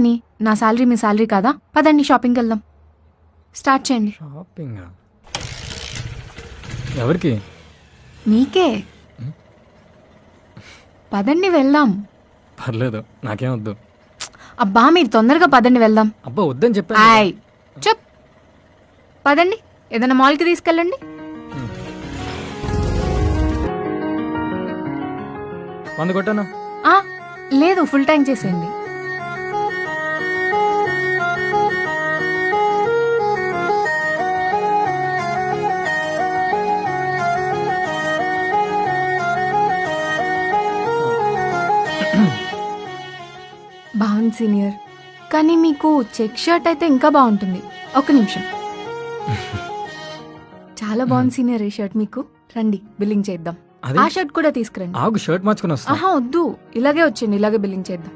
Money? నా salary మీ salary కాదా? పదండి షాపింగ్కి వెళ్దాం. స్టార్ట్ చేయండి. షాపింగ్ ఎవరికి? మీకే. పదండి వెళ్దాం. పర్లేదు, నాకేం వద్దు. అబ్బా మీరు తొందరగా పదండి వెళ్దాం. అబ్బా వద్దని చెప్పాను. ఆయ్ చెప్. పదండి, ఏదైనా మాల్కి తీసుకెళ్ళండి. 100 కొట్టాను. లేదు, ఫుల్ ట్యాంక్ చేసేయండి. బాగుంది సీనియర్, కానీ మీకు చెక్ షర్ట్ అయితే ఇంకా బాగుంటుంది. ఒక్క నిమిషం. చాలా బాగుంది సీనియర్ ఈ షర్ట్ మీకు. రండి బిల్లింగ్ చేద్దాం. అదే ఆ షర్ట్ కూడా తీసుకురండి. ఆగు, షర్ట్ మార్చుకుని వస్తా. ఆహా వద్దు, ఇలాగే వచ్చేయండి, ఇలాగే బిల్లింగ్ చేద్దాం.